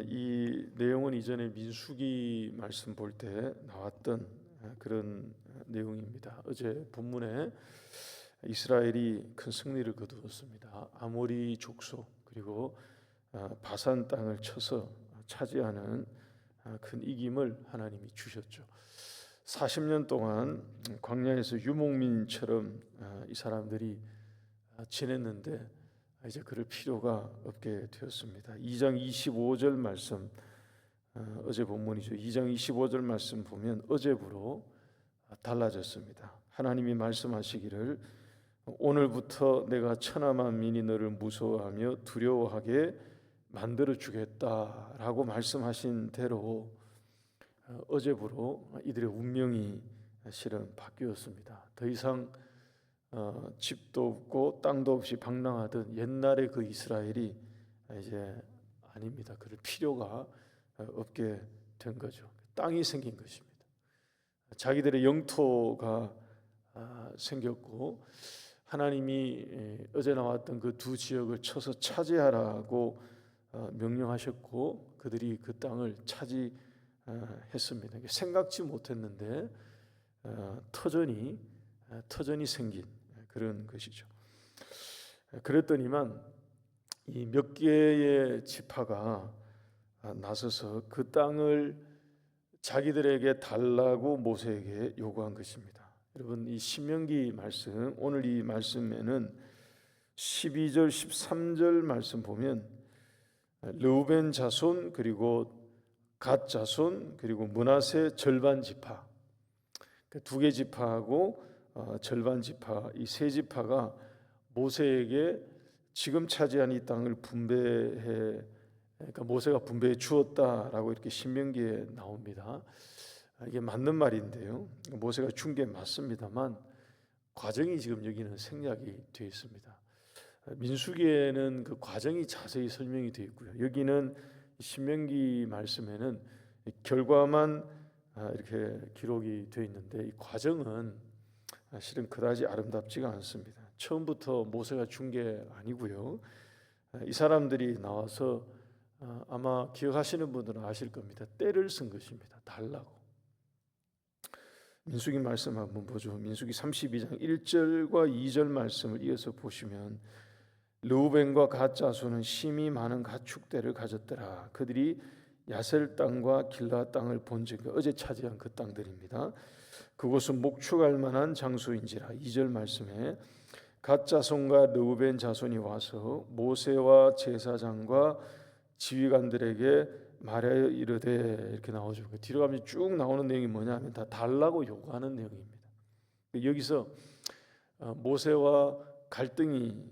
이 내용은 이전에 민수기 말씀 볼 때 나왔던 그런 내용입니다. 어제 본문에 이스라엘이 큰 승리를 거두었습니다. 아모리 족속 그리고 바산 땅을 쳐서 차지하는 큰 이김을 하나님이 주셨죠. 40년 동안 광야에서 유목민처럼 이 사람들이 지냈는데 이제 그럴 필요가 없게 되었습니다. 2장 25절 말씀, 어제 본문이죠. 2장 25절 말씀 보면 어제부로 달라졌습니다. 하나님이 말씀하시기를 오늘부터 내가 천하 만민이 너를 무서워하며 두려워하게 만들어 주겠다라고 말씀하신 대로 어제부로 이들의 운명이 실은 바뀌었습니다. 더 이상 집도 없고 땅도 없이 방랑하던 옛날의 그 이스라엘이 이제 아닙니다. 그럴 필요가 없게 된 거죠. 땅이 생긴 것입니다. 자기들의 영토가 생겼고 하나님이 어제 나왔던 그 두 지역을 쳐서 차지하라고 명령하셨고 그들이 그 땅을 차지했습니다. 생각지 못했는데 터전이 생긴 그런 것이죠. 그랬더니만 이 몇 개의 지파가 나서서 그 땅을 자기들에게 달라고 모세에게 요구한 것입니다. 여러분 이 신명기 말씀, 오늘 이 말씀에는 12절 13절 말씀 보면 르우벤 자손 그리고 갓 자손 그리고 므낫세 절반 지파, 두 개 지파하고 절반 지파, 이 세 지파가 모세에게 지금 차지한 이 땅을 그러니까 모세가 분배해 주었다라고 이렇게 신명기에 나옵니다. 이게 맞는 말인데요. 모세가 준 게 맞습니다만 과정이 지금 여기는 생략이 되어 있습니다. 민수기에는 그 과정이 자세히 설명이 되어 있고요. 여기는 신명기 말씀에는 결과만 이렇게 기록이 되어 있는데 이 과정은 실은 그다지 아름답지가 않습니다. 처음부터 모세가 준 게 아니고요. 이 사람들이 나와서 아마 기억하시는 분들은 아실 겁니다. 때를 쓴 것입니다. 달라고. 민수기 말씀 한번 보죠. 민수기 32장 1절과 2절 말씀을 이어서 보시면 르우벤과 갓 자손은 심히 많은 가축대를 가졌더라. 그들이 야셀 땅과 길라 땅을 본즉 어제 차지한 그 땅들입니다. 그곳은 목축할 만한 장소인지라. 2절 말씀에 갓 자손과 르우벤 자손이 와서 모세와 제사장과 지휘관들에게 말하여 이르되 이렇게 나오죠. 뒤로 가면 쭉 나오는 내용이 뭐냐면 다 달라고 요구하는 내용입니다. 여기서 모세와 갈등이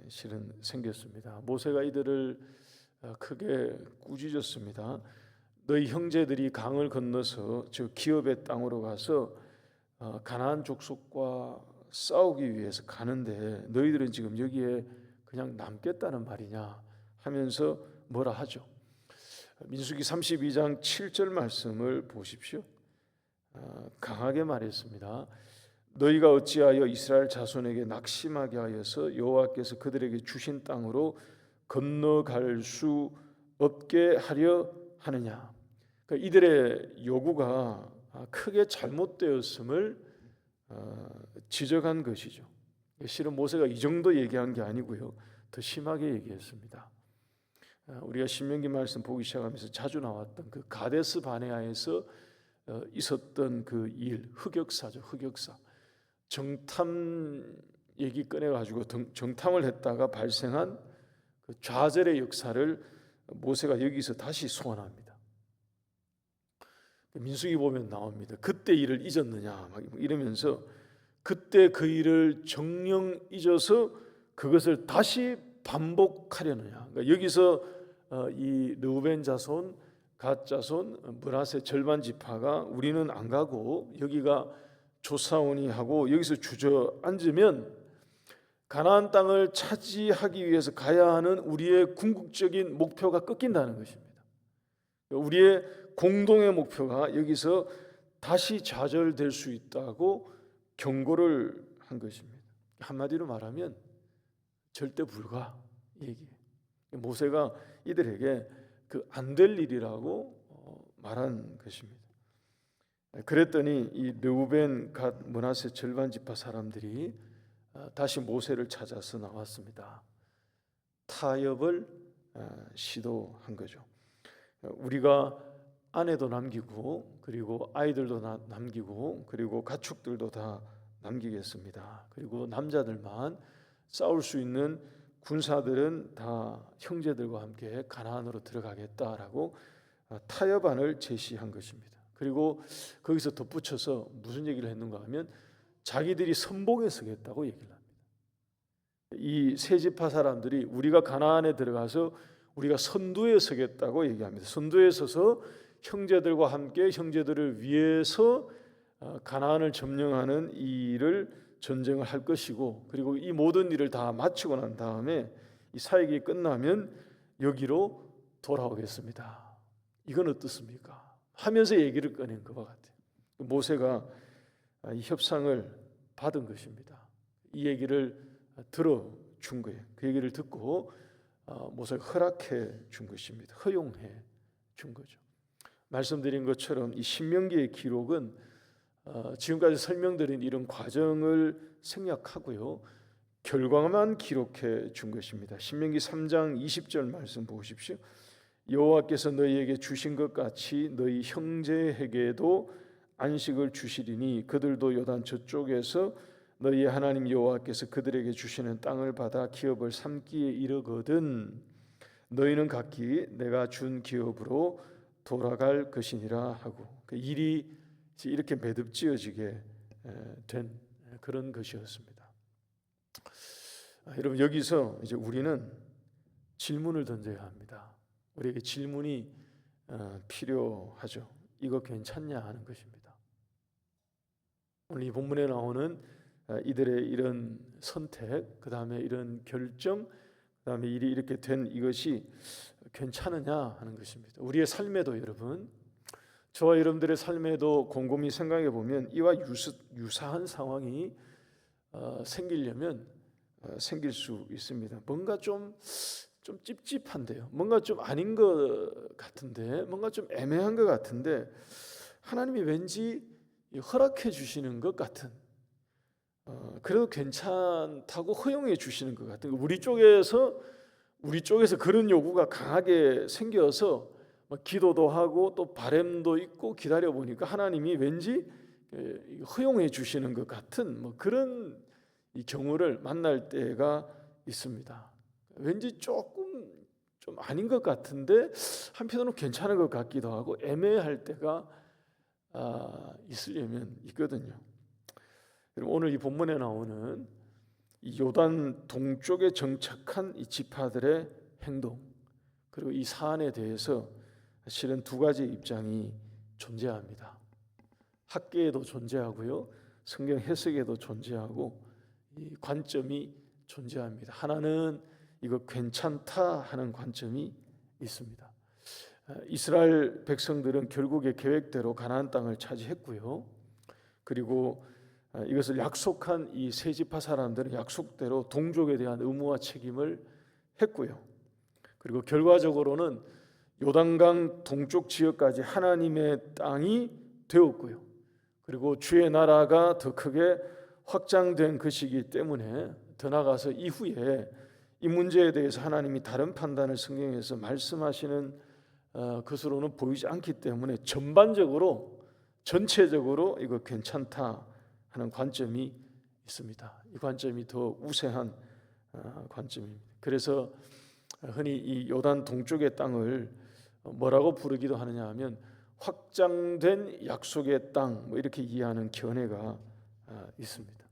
실은 생겼습니다. 모세가 이들을 크게 꾸짖었습니다. 너희 형제들이 강을 건너서 저 기업의 땅으로 가서 가나안 족속과 싸우기 위해서 가는데 너희들은 지금 여기에 그냥 남겠다는 말이냐 하면서 뭐라 하죠. 민수기 32장 7절 말씀을 보십시오. 강하게 말했습니다. 너희가 어찌하여 이스라엘 자손에게 낙심하게 하여서 여호와께서 그들에게 주신 땅으로 건너갈 수 없게 하려 하느냐. 그러니까 이들의 요구가 크게 잘못되었음을 지적한 것이죠. 실은 모세가 이 정도 얘기한 게 아니고요, 더 심하게 얘기했습니다. 우리가 신명기 말씀 보기 시작하면서 자주 나왔던 그 가데스 바네아에서 있었던 그 일, 흑역사죠. 흑역사. 정탐 얘기 꺼내가지고 정탐을 했다가 발생한 그 좌절의 역사를 모세가 여기서 다시 소환합니다. 민수기 보면 나옵니다. 그때 일을 잊었느냐 막 이러면서 그때 그 일을 정녕 잊어서 그것을 다시 반복하려느냐. 그러니까 여기서 이 르우벤 자손, 갓 자손, 므낫세 절반 지파가 우리는 안 가고 여기가 조사오니 하고 여기서 주저앉으면 가나안 땅을 차지하기 위해서 가야 하는 우리의 궁극적인 목표가 꺾인다는 것입니다. 우리의 공동의 목표가 여기서 다시 좌절될 수 있다고 경고를 한 것입니다. 한마디로 말하면 절대 불가 얘기예요. 모세가 이들에게 그 안 될 일이라고 말한 것입니다. 그랬더니 이 르우벤, 갓, 므낫세 절반 지파 사람들이 다시 모세를 찾아서 나왔습니다. 타협을 시도한 거죠. 우리가 아내도 남기고 그리고 아이들도 남기고 그리고 가축들도 다 남기겠습니다. 그리고 남자들만 싸울 수 있는 군사들은 다 형제들과 함께 가나안으로 들어가겠다라고 타협안을 제시한 것입니다. 그리고 거기서 덧붙여서 무슨 얘기를 했는가 하면 자기들이 선봉에 서겠다고 얘기를 합니다. 이 세 지파 사람들이 우리가 가나안에 들어가서 우리가 선두에 서겠다고 얘기합니다. 선두에 서서 형제들과 함께 형제들을 위해서 가나안을 점령하는 이 일을 전쟁을 할 것이고, 그리고 이 모든 일을 다 마치고 난 다음에 이 사역이 끝나면 여기로 돌아오겠습니다. 이건 어떻습니까? 하면서 얘기를 꺼낸 것과 같아요. 모세가 이 협상을 받은 것입니다. 이 얘기를 들어준 거예요. 그 얘기를 듣고 모세가 허락해 준 것입니다. 허용해 준 거죠. 말씀드린 것처럼 이 신명기의 기록은 지금까지 설명드린 이런 과정을 생략하고요, 결과만 기록해 준 것입니다. 신명기 3장 20절 말씀 보십시오. 여호와께서 너희에게 주신 것 같이 너희 형제에게도 안식을 주시리니 그들도 요단 저쪽에서 너희 하나님 여호와께서 그들에게 주시는 땅을 받아 기업을 삼기에 이르거든 너희는 각기 내가 준 기업으로 돌아갈 것이니라 하고, 그 일이 이렇게 매듭지어지게 된 그런 것이었습니다. 여러분, 여기서 이제 우리는 질문을 던져야 합니다. 우리에게 질문이 필요하죠. 이거 괜찮냐 하는 것입니다. 오늘 이 본문에 나오는 이들의 이런 선택, 그 다음에 이런 결정, 그 다음에 일이 이렇게 된 이것이 괜찮으냐 하는 것입니다. 우리의 삶에도 여러분, 저와 여러분들의 삶에도 곰곰이 생각해 보면 이와 유사한 상황이 생기려면 생길 수 있습니다. 뭔가 좀 찝찝한데요, 뭔가 좀 아닌 것 같은데, 뭔가 좀 애매한 것 같은데 하나님이 왠지 허락해 주시는 것 같은, 그래도 괜찮다고 허용해 주시는 것 같은, 우리 쪽에서 그런 요구가 강하게 생겨서 기도도 하고 또 바람도 있고 기다려 보니까 하나님이 왠지 허용해 주시는 것 같은 그런 이 경우를 만날 때가 있습니다. 왠지 조금 좀 아닌 것 같은데 한편으로는 괜찮은 것 같기도 하고 애매할 때가 있으려면 있거든요. 오늘 이 본문에 나오는 이 요단 동쪽에 정착한 이 지파들의 행동, 그리고 이 사안에 대해서 실은 두 가지 입장이 존재합니다. 학계에도 존재하고요, 성경 해석에도 존재하고 이 관점이 존재합니다. 하나는 이거 괜찮다 하는 관점이 있습니다. 이스라엘 백성들은 결국에 계획대로 가나안 땅을 차지했고요, 그리고 이것을 약속한 이 세 지파 사람들은 약속대로 동족에 대한 의무와 책임을 했고요, 그리고 결과적으로는 요단강 동쪽 지역까지 하나님의 땅이 되었고요, 그리고 주의 나라가 더 크게 확장된 것이기 때문에 더 나아가서 이후에 이 문제에 대해서 하나님이 다른 판단을 성경에서 말씀하시는 것으로는 보이지 않기 때문에 전체적으로 이거 괜찮다 하는 관점이 있습니다. 이 관점이 더 우세한 관점입니다. 그래서 흔히 이 요단 동쪽의 땅을 뭐라고 부르기도 하느냐 하면 확장된 약속의 땅, 이렇게 이해하는 견해가 있습니다.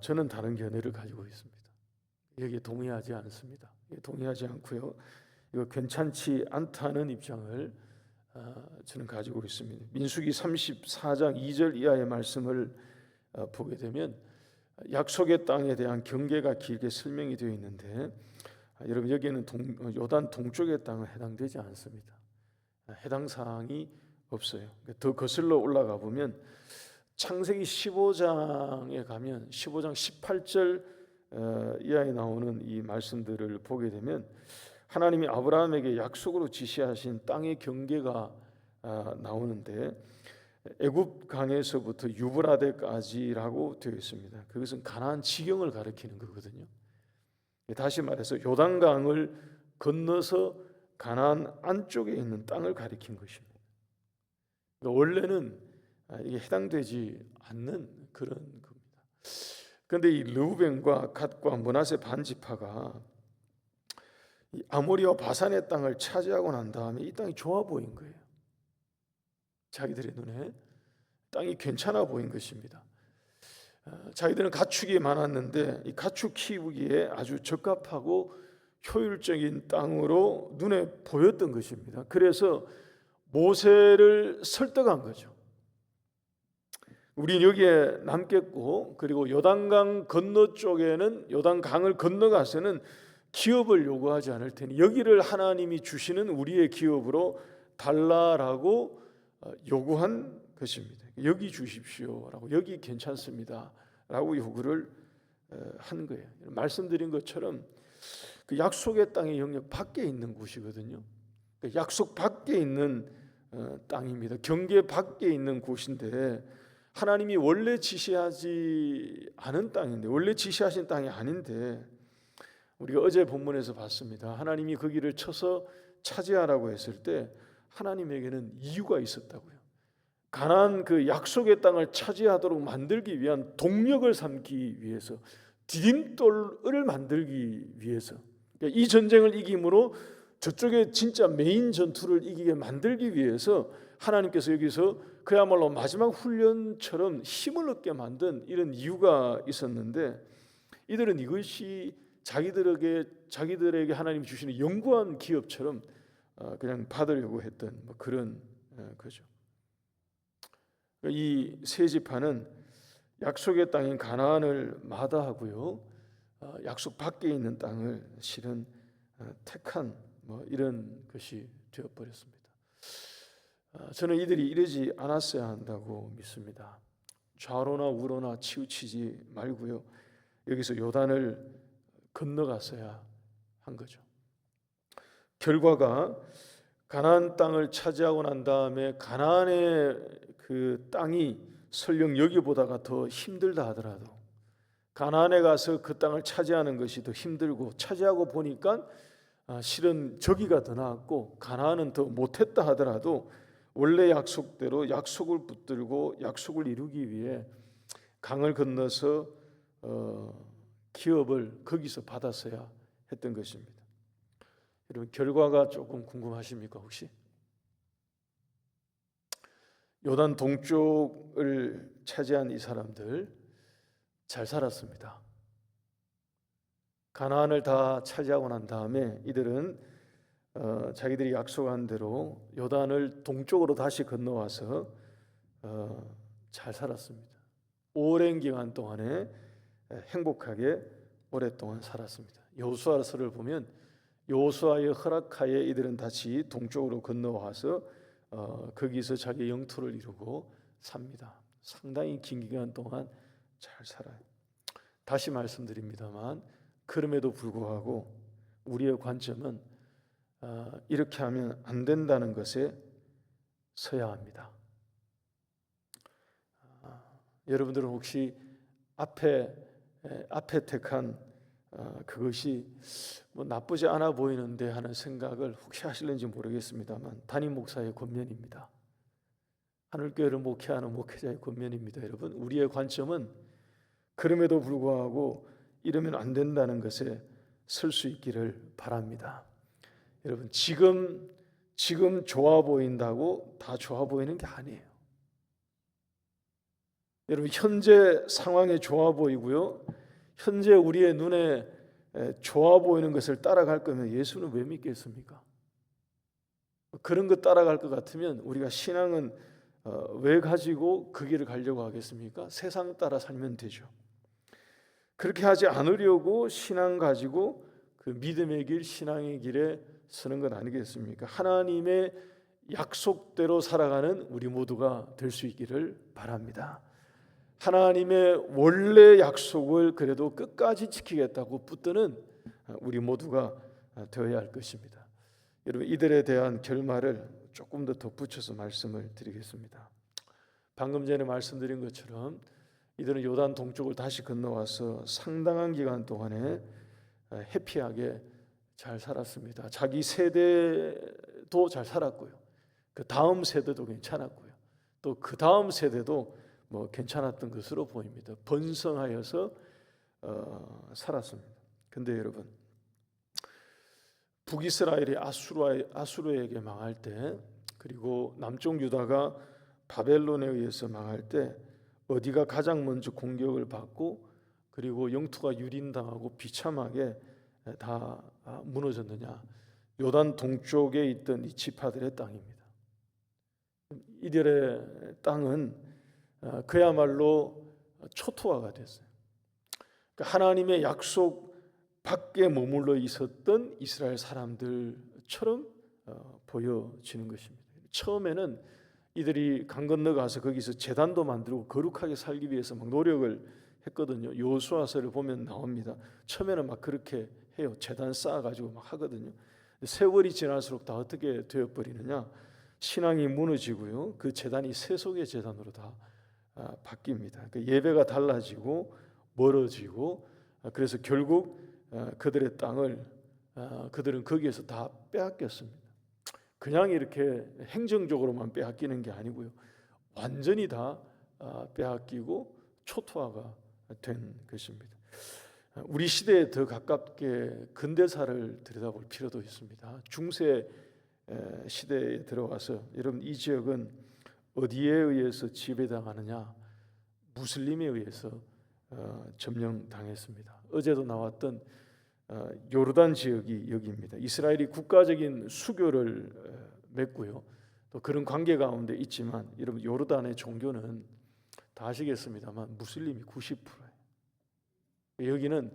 저는 다른 견해를 가지고 있습니다. 여기에 동의하지 않습니다. 동의하지 않고요, 이거 괜찮지 않다는 입장을 저는 가지고 있습니다. 민수기 34장 2절 이하의 말씀을 보게 되면 약속의 땅에 대한 경계가 길게 설명이 되어 있는데, 여러분 여기에는 요단 동쪽의 땅은 해당되지 않습니다. 해당 사항이 없어요. 더 거슬러 올라가 보면 창세기 15장에 가면 15장 18절 이하에 나오는 이 말씀들을 보게 되면 하나님이 아브라함에게 약속으로 지시하신 땅의 경계가 나오는데 애굽 강에서부터 유브라데까지라고 되어 있습니다. 그것은 가나안 지경을 가리키는 거거든요. 다시 말해서 요단강을 건너서 가나안 안쪽에 있는 땅을 가리킨 것입니다. 그러니까 원래는 이게 해당되지 않는 그런 겁니다. 그런데 이 르우벤과 갓과 므낫세 반지파가 이 아모리와 바산의 땅을 차지하고 난 다음에 이 땅이 좋아 보인 거예요. 자기들의 눈에 땅이 괜찮아 보인 것입니다. 자기들은 가축이 많았는데 이 가축 키우기에 아주 적합하고 효율적인 땅으로 눈에 보였던 것입니다. 그래서 모세를 설득한 거죠. 우린 여기에 남겠고, 그리고 요단강 건너 쪽에는, 요단강을 건너가서는 기업을 요구하지 않을 테니 여기를 하나님이 주시는 우리의 기업으로 달라라고 요구한 것입니다. 여기 주십시오라고, 여기 괜찮습니다 라고 요구를 한 거예요. 말씀드린 것처럼 그 약속의 땅의 영역 밖에 있는 곳이거든요. 약속 밖에 있는 땅입니다. 경계 밖에 있는 곳인데 하나님이 원래 지시하지 않은 땅인데, 원래 지시하신 땅이 아닌데, 우리가 어제 본문에서 봤습니다. 하나님이 거기를 쳐서 차지하라고 했을 때 하나님에게는 이유가 있었다고요. 가나안 그 약속의 땅을 차지하도록 만들기 위한 동력을 삼기 위해서, 디딤돌을 만들기 위해서, 이 전쟁을 이김으로 저쪽에 진짜 메인 전투를 이기게 만들기 위해서 하나님께서 여기서 그야말로 마지막 훈련처럼 힘을 얻게 만든 이런 이유가 있었는데, 이들은 이것이 자기들에게 하나님이 주시는 영구한 기업처럼 그냥 받으려고 했던 그런 거죠. 이 세 지파는 약속의 땅인 가나안을 마다하고요, 약속 밖에 있는 땅을 실은 택한 이런 것이 되어버렸습니다. 저는 이들이 이러지 않았어야 한다고 믿습니다. 좌로나 우로나 치우치지 말고요, 여기서 요단을 건너갔어야 한 거죠. 결과가 가나안 땅을 차지하고 난 다음에 가나안의 그 땅이 설령 여기보다가 더 힘들다 하더라도, 가나안에 가서 그 땅을 차지하는 것이 더 힘들고, 차지하고 보니까 실은 저기가 더 나았고 가나안은 더 못했다 하더라도 원래 약속대로 약속을 붙들고 약속을 이루기 위해 강을 건너서 기업을 거기서 받았어야 했던 것입니다. 여러분, 결과가 조금 궁금하십니까 혹시? 요단 동쪽을 차지한 이 사람들 잘 살았습니다. 가나안을 다 차지하고 난 다음에 이들은 자기들이 약속한 대로 요단을 동쪽으로 다시 건너와서 잘 살았습니다. 오랜 기간 동안에 행복하게 오랫동안 살았습니다. 여호수아서를 보면 여호수아의 허락하에 이들은 다시 동쪽으로 건너와서 거기서 자기 영토를 이루고 삽니다. 상당히 긴 기간 동안 잘 살아요. 다시 말씀드립니다만, 그럼에도 불구하고 우리의 관점은 이렇게 하면 안 된다는 것에 서야 합니다. 여러분들은 혹시 앞에 택한 그것이 나쁘지 않아 보이는데 하는 생각을 혹시 하실는지 모르겠습니다만, 담임 목사의 권면입니다. 하늘교회를 목회하는 목회자의 권면입니다. 여러분, 우리의 관점은 그럼에도 불구하고 이러면 안 된다는 것에 설 수 있기를 바랍니다. 여러분, 지금 좋아 보인다고 다 좋아 보이는 게 아니에요. 여러분, 현재 상황에 좋아 보이고요, 현재 우리의 눈에 좋아 보이는 것을 따라갈 거면 예수는 왜 믿겠습니까? 그런 것 따라갈 것 같으면 우리가 신앙은 왜 가지고 그 길을 가려고 하겠습니까? 세상 따라 살면 되죠. 그렇게 하지 않으려고 신앙 가지고 그 믿음의 길, 신앙의 길에 서는 것 아니겠습니까? 하나님의 약속대로 살아가는 우리 모두가 될 수 있기를 바랍니다. 하나님의 원래 약속을 그래도 끝까지 지키겠다고 붙드는 우리 모두가 되어야 할 것입니다. 여러분, 이들에 대한 결말을 조금 더 덧붙여서 말씀을 드리겠습니다. 방금 전에 말씀드린 것처럼 이들은 요단 동쪽을 다시 건너와서 상당한 기간 동안에 해피하게 잘 살았습니다. 자기 세대도 잘 살았고요. 그 다음 세대도 괜찮았고요. 또 그 다음 세대도 괜찮았던 것으로 보입니다. 번성하여서 살았습니다. 근데 여러분, 북이스라엘이 아수르에게 망할 때, 그리고 남쪽 유다가 바벨론에 의해서 망할 때 어디가 가장 먼저 공격을 받고 그리고 영토가 유린당하고 비참하게 다 무너졌느냐? 요단 동쪽에 있던 이 지파들의 땅입니다. 이들의 땅은 그야말로 초토화가 됐어요. 하나님의 약속 밖에 머물러 있었던 이스라엘 사람들처럼 보여지는 것입니다. 처음에는 이들이 강 건너 가서 거기서 제단도 만들고 거룩하게 살기 위해서 막 노력을 했거든요. 여호수아서를 보면 나옵니다. 처음에는 막 그렇게 해요. 제단 쌓아가지고 막 하거든요. 세월이 지날수록 다 어떻게 되어버리느냐? 신앙이 무너지고요. 그 제단이 세속의 제단으로 다 바뀝니다. 예배가 달라지고 멀어지고, 그래서 결국 그들의 땅을 그들은 거기에서 다 빼앗겼습니다. 그냥 이렇게 행정적으로만 빼앗기는 게 아니고요, 완전히 다 빼앗기고 초토화가 된 것입니다. 우리 시대에 더 가깝게 근대사를 들여다볼 필요도 있습니다. 중세 시대에 들어와서 여러분, 이 지역은 어디에 의해서 지배당하느냐? 무슬림에 의해서 점령당했습니다. 어제도 나왔던 요르단 지역이 여기입니다. 이스라엘이 국가적인 수교를 맺고요, 또 그런 관계 가운데 있지만, 여러분, 요르단의 종교는 다 아시겠습니다만 무슬림이 90%예요. 여기는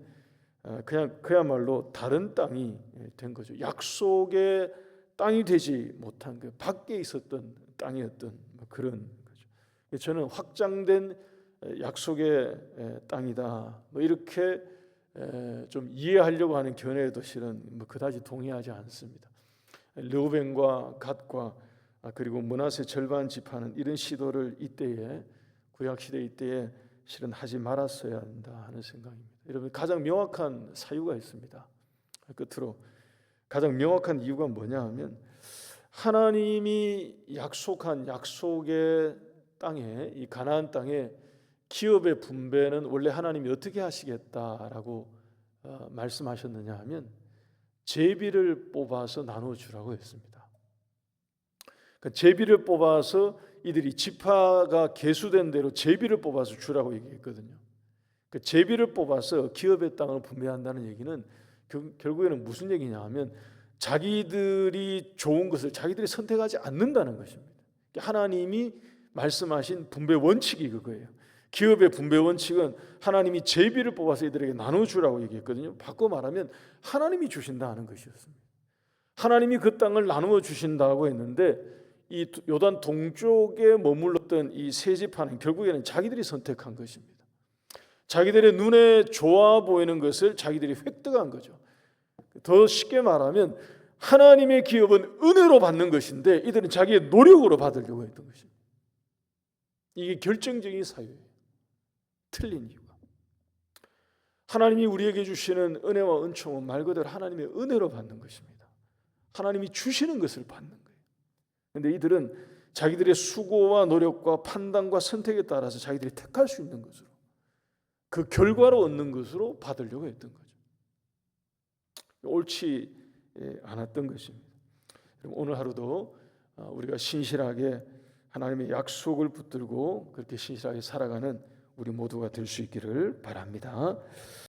그냥 그야말로 다른 땅이 된 거죠. 약속의 땅이 되지 못한 그 밖에 있었던 땅이었던 그런 거죠. 저는 확장된 약속의 땅이다, 이렇게 좀 이해하려고 하는 견해에도 실은 그다지 동의하지 않습니다. 르우벤과 갓과 그리고 므낫세 절반 지파는 이런 시도를 이때에, 구약 시대 이때에 실은 하지 말았어야 한다 하는 생각입니다. 여러분, 가장 명확한 사유가 있습니다. 끝으로 가장 명확한 이유가 뭐냐 하면, 하나님이 약속한 약속의 땅에, 이 가나안 땅에 기업의 분배는 원래 하나님이 어떻게 하시겠다라고 말씀하셨느냐 하면, 제비를 뽑아서 나눠주라고 했습니다. 그러니까 제비를 뽑아서 이들이 지파가 계수된 대로 제비를 뽑아서 주라고 얘기했거든요. 그러니까 제비를 뽑아서 기업의 땅을 분배한다는 얘기는 결국에는 무슨 얘기냐 하면, 자기들이 좋은 것을 자기들이 선택하지 않는다는 것입니다. 하나님이 말씀하신 분배 원칙이 그거예요. 기업의 분배 원칙은 하나님이 제비를 뽑아서 이들에게 나눠주라고 얘기했거든요. 바꿔 말하면 하나님이 주신다 하는 것이었습니다. 하나님이 그 땅을 나누어 주신다고 했는데, 이 요단 동쪽에 머물렀던 이 세 지파는 결국에는 자기들이 선택한 것입니다. 자기들의 눈에 좋아 보이는 것을 자기들이 획득한 거죠. 더 쉽게 말하면 하나님의 기업은 은혜로 받는 것인데, 이들은 자기의 노력으로 받으려고 했던 것입니다. 이게 결정적인 사유예요. 틀린 이유가, 하나님이 우리에게 주시는 은혜와 은총은 말 그대로 하나님의 은혜로 받는 것입니다. 하나님이 주시는 것을 받는 거예요. 그런데 이들은 자기들의 수고와 노력과 판단과 선택에 따라서 자기들이 택할 수 있는 것으로, 그 결과로 얻는 것으로 받으려고 했던 거죠. 옳지 않았던 것입니다. 오늘 하루도 우리가 신실하게 하나님의 약속을 붙들고 그렇게 신실하게 살아가는 우리 모두가 될 수 있기를 바랍니다.